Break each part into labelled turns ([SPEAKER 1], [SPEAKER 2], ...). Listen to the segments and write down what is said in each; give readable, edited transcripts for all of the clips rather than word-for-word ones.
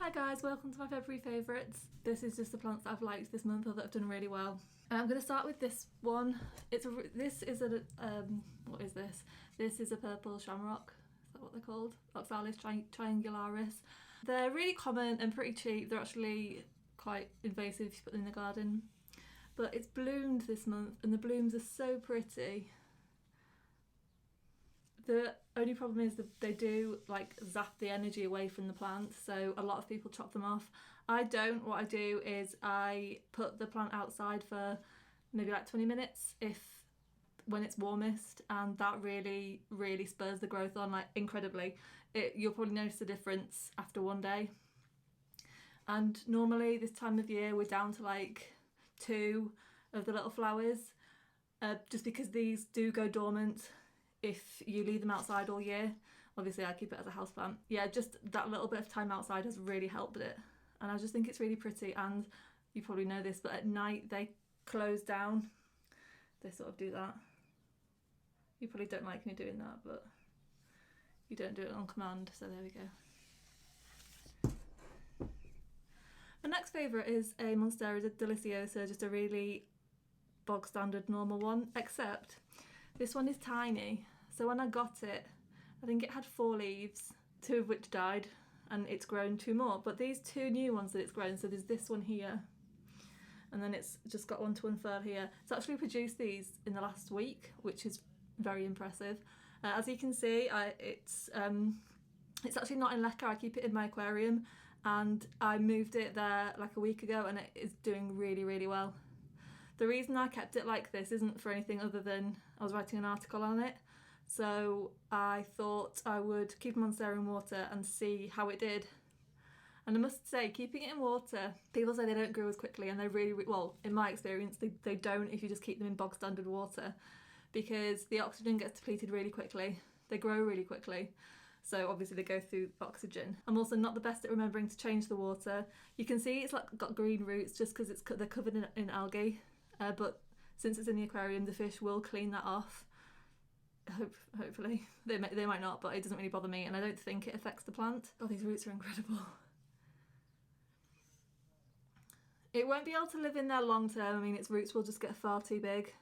[SPEAKER 1] Hi guys, welcome to my February favourites. This is just the plants that I've liked this month or that have done really well. I'm going to start with this one. This is a what is this? This is a purple shamrock. Is that what they're called? Oxalis Triangularis. They're really common and pretty cheap. They're actually quite invasive if you put them in the garden. But it's bloomed this month and the blooms are so pretty. The only problem is that they do like zap the energy away from the plant, so a lot of people chop them off. I don't. What I do is I put the plant outside for maybe like 20 minutes when it's warmest, and that really spurs the growth on like incredibly. You'll probably notice the difference after one day. And normally this time of year we're down to like 2 of the little flowers, just because these do go dormant if you leave them outside all year. Obviously I keep it as a houseplant. Yeah, just that little bit of time outside has really helped it, and I just think it's really pretty. And you probably know this, but at night they close down. They sort of do that. You probably don't like me doing that, but you don't do it on command, so there we go. My next favourite is a Monstera deliciosa, just a really bog standard normal one, except this one is tiny. So when I got it, I think it had 4 leaves, 2 of which died, and it's grown 2 more. But these 2 new ones that it's grown, so there's this one here, and then it's just got one to unfurl here. It's actually produced these in the last week, which is very impressive. As you can see, it's actually not in Leca. I keep it in my aquarium, and I moved it there like a week ago, and it is doing really well. The reason I kept it like this isn't for anything other than I was writing an article on it, so I thought I would keep Monstera in water and see how it did. And I must say, keeping it in water, people say they don't grow as quickly, and they really well, in my experience, they don't if you just keep them in bog standard water, because the oxygen gets depleted really quickly. They grow really quickly, so obviously they go through oxygen. I'm also not the best at remembering to change the water. You can see it's like got green roots just because they're covered in algae. But since it's in the aquarium, the fish will clean that off. Hopefully. They might not, but it doesn't really bother me, and I don't think it affects the plant. Oh, these roots are incredible. It won't be able to live in there long term. I mean, its roots will just get far too big.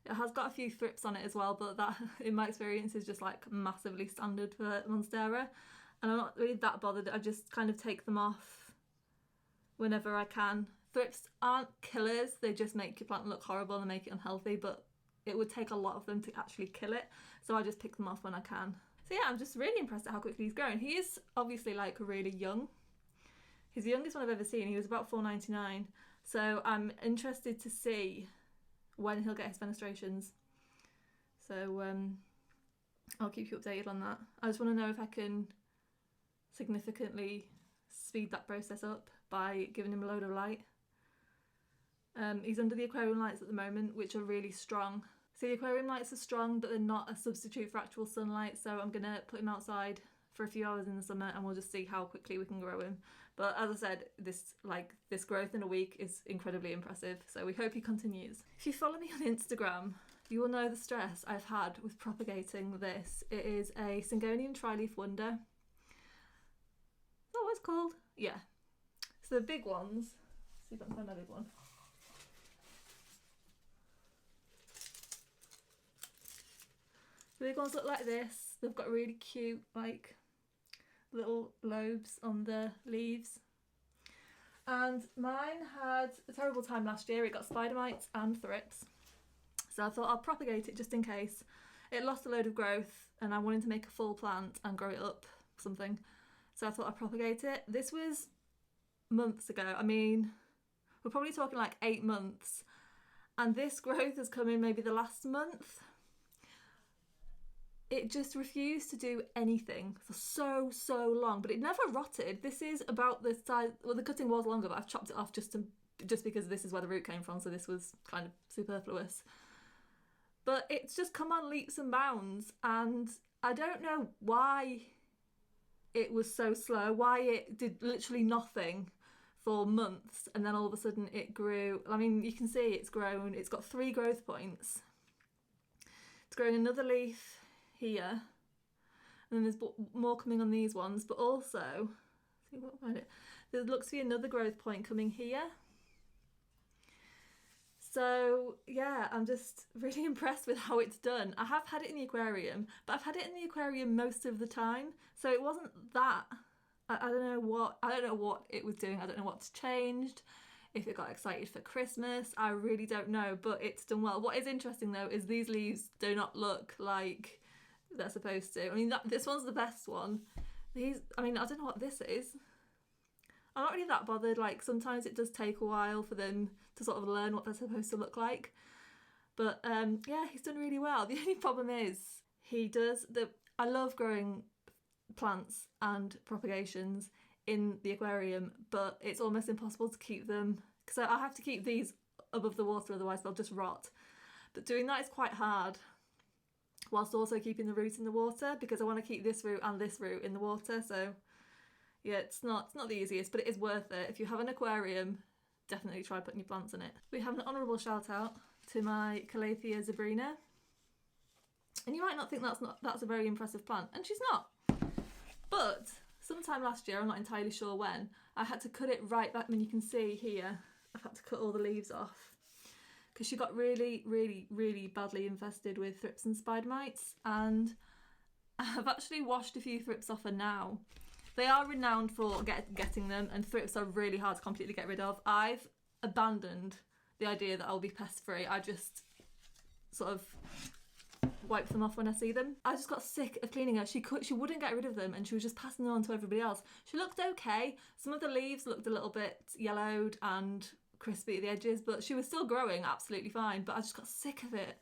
[SPEAKER 1] It has got a few thrips on it as well, but that, in my experience, is just like massively standard for Monstera. And I'm not really that bothered. I just kind of take them off whenever I can. Thrips aren't killers, they just make your plant look horrible and make it unhealthy, but it would take a lot of them to actually kill it, so I just pick them off when I can. So yeah, I'm just really impressed at how quickly he's grown. He is obviously like really young. He's the youngest one I've ever seen. He was about $4.99, so I'm interested to see when he'll get his fenestrations. So I'll keep you updated on that. I just want to know if I can significantly speed that process up by giving him a load of light. He's under the aquarium lights at the moment, which are really strong. So the aquarium lights are strong, but they're not a substitute for actual sunlight, so I'm going to put him outside for a few hours in the summer and we'll just see how quickly we can grow him. But as I said, this growth in a week is incredibly impressive, so we hope he continues. If you follow me on Instagram, you will know the stress I've had with propagating this. It is a Syngonian tri-leaf wonder. Is that what it's called? Yeah. So the big ones, see if I can find my big one. The big ones look like this. They've got really cute like little lobes on the leaves. And mine had a terrible time last year. It got spider mites and thrips. So I thought I'll propagate it just in case. It lost a load of growth and I wanted to make a full plant and grow it up something. So I thought I'd propagate it. This was months ago. I mean, we're probably talking like 8 months. And this growth has come in maybe the last month. It just refused to do anything for so long, but it never rotted. This is about the size, well, the cutting was longer, but I've chopped it off just because this is where the root came from, so this was kind of superfluous. But it's just come on leaps and bounds, and I don't know why it was so slow, why it did literally nothing for months, and then all of a sudden it grew. I mean, you can see it's grown, it's got 3 growth points. It's growing another leaf here, and then there's more coming on these ones, but also, see what find it. There looks to be another growth point coming here. So yeah, I'm just really impressed with how it's done. I have had it in the aquarium, but I've had it in the aquarium most of the time. So it wasn't that, I don't know what it was doing. I don't know what's changed. If it got excited for Christmas, I really don't know, but it's done well. What is interesting though is these leaves do not look like they're supposed to. I mean, this one's the best one. I don't know what this is. I'm not really that bothered. Like, sometimes it does take a while for them to sort of learn what they're supposed to look like. But yeah, he's done really well. The only problem is I love growing plants and propagations in the aquarium, but it's almost impossible to keep them, because I have to keep these above the water, otherwise they'll just rot. But doing that is quite hard, whilst also keeping the root in the water, because I want to keep this root and this root in the water. So yeah, it's not the easiest, but it is worth it. If you have an aquarium, definitely try putting your plants in it. We have an honourable shout out to my Calathea Zabrina. And you might not think that's a very impressive plant, and she's not. But sometime last year, I'm not entirely sure when, I had to cut it right back. I mean, you can see here, I've had to cut all the leaves off because she got really, really, really badly infested with thrips and spider mites, and I've actually washed a few thrips off her now. They are renowned for getting them, and thrips are really hard to completely get rid of. I've abandoned the idea that I'll be pest free. I just sort of wipe them off when I see them. I just got sick of cleaning her. She wouldn't get rid of them, and she was just passing them on to everybody else. She looked okay. Some of the leaves looked a little bit yellowed and crispy at the edges, but she was still growing absolutely fine. But I just got sick of it.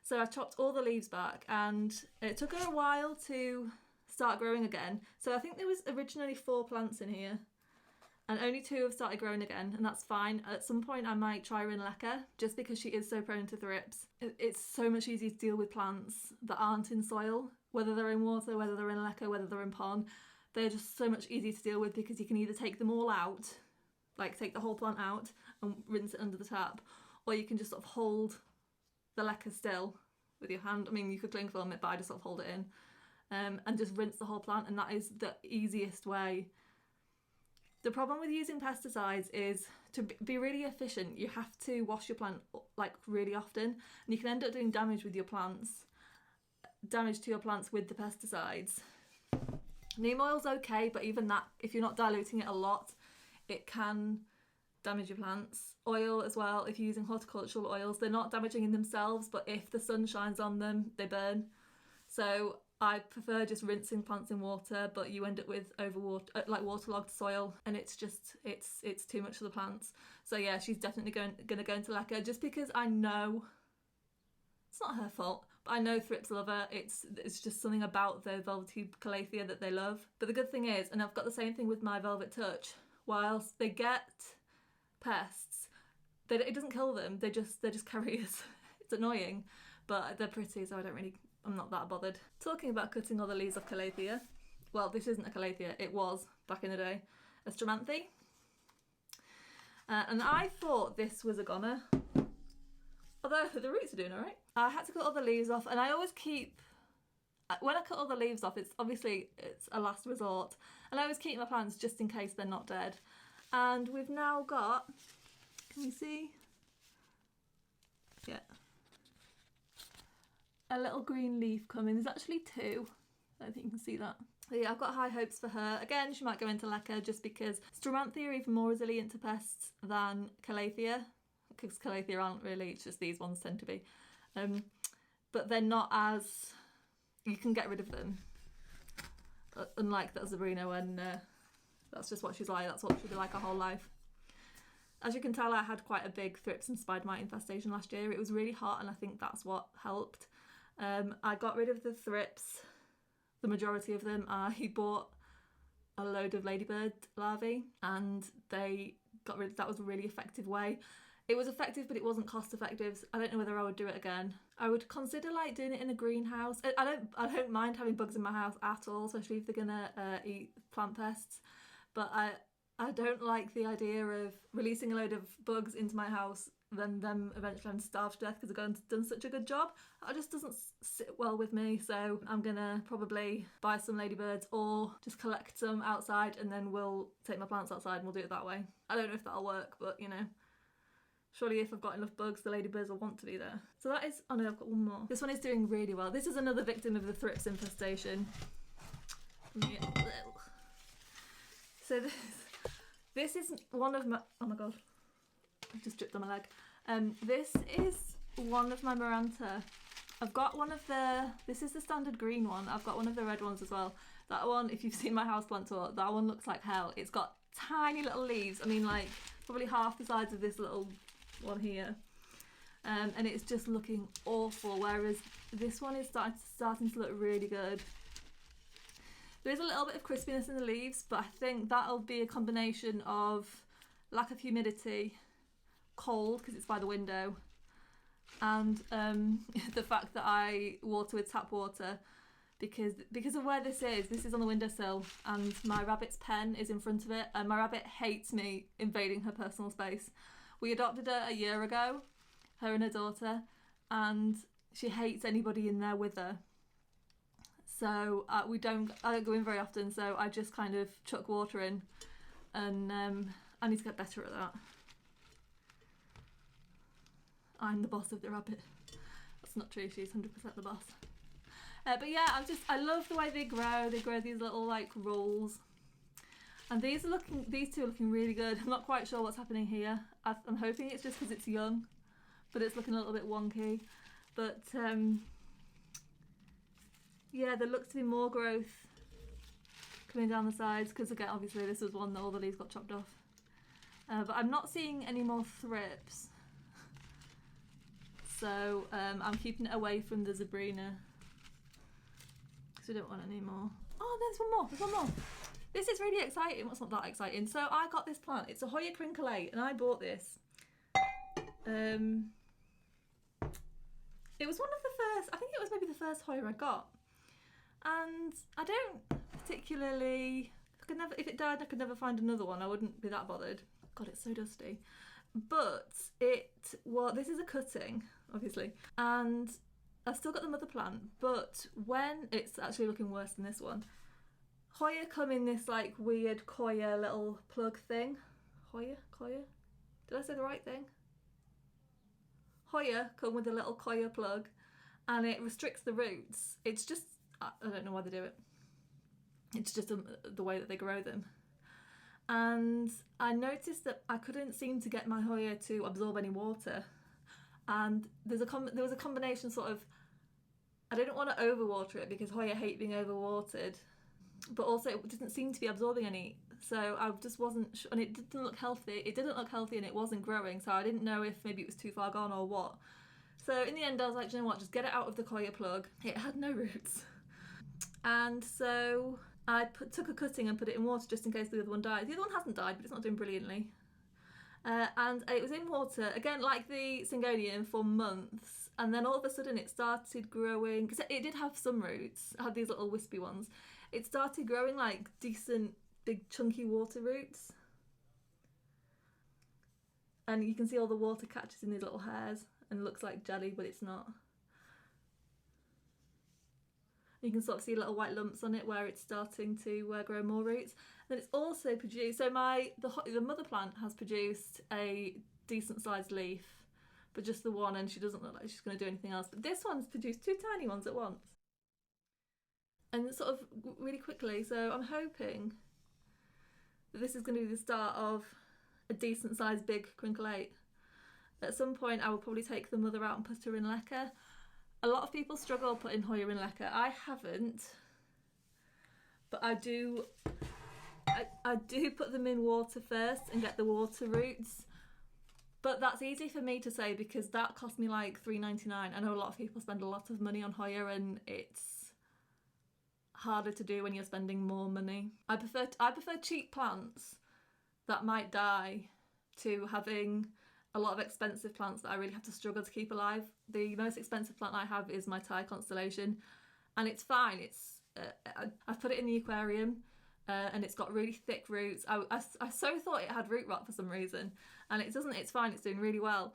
[SPEAKER 1] So I chopped all the leaves back, and it took her a while to start growing again. So I think there was originally 4 plants in here, and only 2 have started growing again, and that's fine. At some point I might try her in leca, just because she is so prone to thrips. It's so much easier to deal with plants that aren't in soil, whether they're in water, whether they're in leca, whether they're in pond. They're just so much easier to deal with, because you can either take them all out, like take the whole plant out and rinse it under the tap, or you can just sort of hold the leca still with your hand. I mean, you could cling film it, but I just sort of hold it in and just rinse the whole plant, and that is the easiest way. The problem with using pesticides is, to be really efficient, you have to wash your plant like really often, and you can end up doing damage to your plants with the pesticides. Neem oil's okay, but even that, if you're not diluting it a lot, it can damage your plants. Oil as well, if you're using horticultural oils, they're not damaging in themselves, but if the sun shines on them, they burn. So I prefer just rinsing plants in water, but you end up with waterlogged soil, and it's too much for the plants. So yeah, she's definitely going to go into leca, just because I know it's not her fault, but I know thrips love her. It's just something about the velvety Calathea that they love. But the good thing is, and I've got the same thing with my Velvet Touch, whilst they get pests, it doesn't kill them. They're just carriers. It's annoying, but they're pretty, so I'm not that bothered. Talking about cutting all the leaves off Calathea, well, this isn't a Calathea, it was, back in the day, a Stramanthe. And I thought this was a goner, although the roots are doing alright. I had to cut all the leaves off, and I always keep, when I cut all the leaves off, it's a last resort, and I always keep my plants just in case they're not dead. And we've now got, can you see? Yeah. A little green leaf coming. There's actually 2. I don't think you can see that. But yeah, I've got high hopes for her. Again, she might go into leca, just because Stramanthe are even more resilient to pests than Calathea, because Calathea aren't really, it's just these ones tend to be. But they're not as, you can get rid of them. Unlike that Zabrina, when that's just what she's like, that's what she'll be like her whole life. As you can tell, I had quite a big thrips and spider mite infestation last year. It was really hot, and I think that's what helped. I got rid of the thrips, the majority of them. I bought a load of ladybird larvae, and they got rid of that. Was a really effective way. It was effective, but it wasn't cost effective. I don't know whether I would do it again. I would consider like doing it in a greenhouse. I don't mind having bugs in my house at all, especially if they're gonna eat plant pests. But I don't like the idea of releasing a load of bugs into my house then them eventually having to starve to death because they've done such a good job. That just doesn't sit well with me, so I'm gonna probably buy some ladybirds or just collect some outside, and then we'll take my plants outside and we'll do it that way. I don't know if that'll work, but you know, surely if I've got enough bugs, the ladybirds will want to be there. So that is, oh no, I've got one more. This one is doing really well. This is another victim of the thrips infestation. So this is one of my, oh my god, I've just dripped on my leg. This is one of my Maranta. I've got one of the, this is the standard green one. I've got one of the red ones as well. That one, if you've seen my houseplant tour, that one looks like hell. It's got tiny little leaves. I mean, like probably half the size of this little one here. And it's just looking awful, whereas this one is starting to look really good. There is a little bit of crispiness in the leaves, but I think that'll be a combination of lack of humidity, cold because it's by the window, and the fact that I water with tap water because of where this is on the windowsill, and my rabbit's pen is in front of it, and my rabbit hates me invading her personal space. We adopted her a year ago, her and her daughter, and she hates anybody in there with her. So I don't go in very often, so I just kind of chuck water in, and I need to get better at that. I'm the boss of the rabbit. That's not true, she's 100% the boss. But yeah, I love the way they grow. They grow these little like rolls. And these two are looking really good. I'm not quite sure what's happening here. I'm hoping it's just because it's young, but it's looking a little bit wonky. But yeah, there looks to be more growth coming down the sides because, again, obviously this was one that all the leaves got chopped off. But I'm not seeing any more thrips. So I'm keeping it away from the Zabrina because we don't want any more. Oh, there's one more. This is really exciting. What's not that exciting? So I got this plant. It's a Hoya crincolate, and I bought this. It was one of the first, I think it was maybe the first Hoya I got. And I don't particularly, if it died I could never find another one. I wouldn't be that bothered. God, it's so dusty. But this is a cutting, obviously. And I've still got the mother plant, but when it's actually looking worse than this one. Hoya come in this like weird coir little plug thing. Hoya? Did I say the right thing? Hoya come with a little coir plug, and it restricts the roots. It's just, I don't know why they do it. It's just the way that they grow them. And I noticed that I couldn't seem to get my Hoya to absorb any water. And there was a combination sort of, I didn't want to overwater it because Hoya hate being overwatered, but also it didn't seem to be absorbing any. So I just wasn't sure, and it didn't look healthy. It didn't look healthy and it wasn't growing, so I didn't know if maybe it was too far gone or what. So in the end I was like, you know what, just get it out of the coir plug. It had no roots. And so I took a cutting and put it in water just in case the other one died. The other one hasn't died, but it's not doing brilliantly. And it was in water, again like the Syngonian, for months. And then all of a sudden it started growing, because it did have some roots. It had these little wispy ones. It started growing like decent, big chunky water roots. And you can see all the water catches in these little hairs and it looks like jelly, but it's not. You can sort of see little white lumps on it where it's starting to grow more roots. Then it's also produced, so the mother plant has produced a decent sized leaf, but just the one, and she doesn't look like she's going to do anything else. But this one's produced two tiny ones at once. And sort of really quickly, so I'm hoping that this is going to be the start of a decent sized big crincolate. At some point I will probably take the mother out and put her in leca. A lot of people struggle putting Hoya in leca. I haven't, but I do put them in water first and get the water roots. But that's easy for me to say because that cost me like $3.99. I know a lot of people spend a lot of money on Hoya and it's harder to do when you're spending more money. I prefer cheap plants that might die to having a lot of expensive plants that I really have to struggle to keep alive. The most expensive plant I have is my Thai Constellation, and it's fine. I've put it in the aquarium, and it's got really thick roots. I so thought it had root rot for some reason, and it doesn't. It's fine. It's doing really well.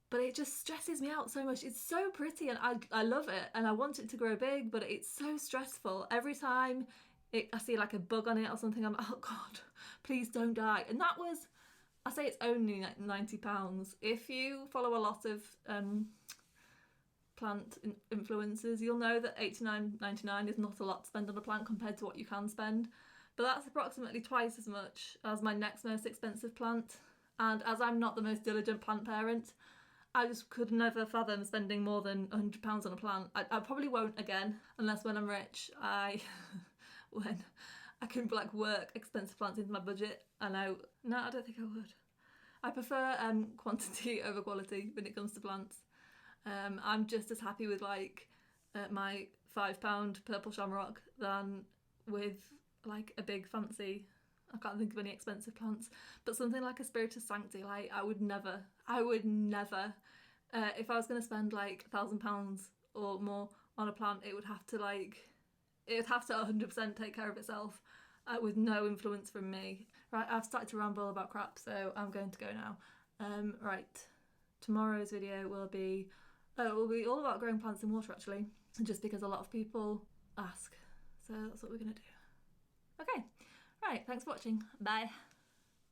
[SPEAKER 1] but it just stresses me out so much. It's so pretty and I love it and I want it to grow big, but it's so stressful. Every time I see like a bug on it or something, I'm like, oh God, please don't die. And that was, I say it's only like £90. If you follow a lot of plant influencers, you'll know that £89.99 is not a lot to spend on a plant compared to what you can spend. But that's approximately twice as much as my next most expensive plant. And as I'm not the most diligent plant parent, I just could never fathom spending more than £100 on a plant. I probably won't again, unless when I'm rich, when I can like work expensive plants into my budget. No, I don't think I would. I prefer quantity over quality when it comes to plants. I'm just as happy with like my £5 purple shamrock than with like a big fancy, I can't think of any expensive plants, but something like a Spiritus Sancti, like I would never, if I was going to spend like £1,000 or more on a plant, it would have to 100% take care of itself with no influence from me. Right, I've started to ramble about crap, so I'm going to go now. Right, tomorrow's video will be all about growing plants in water actually, just because a lot of people ask, so that's what we're going to do. Okay, right, thanks for watching, bye.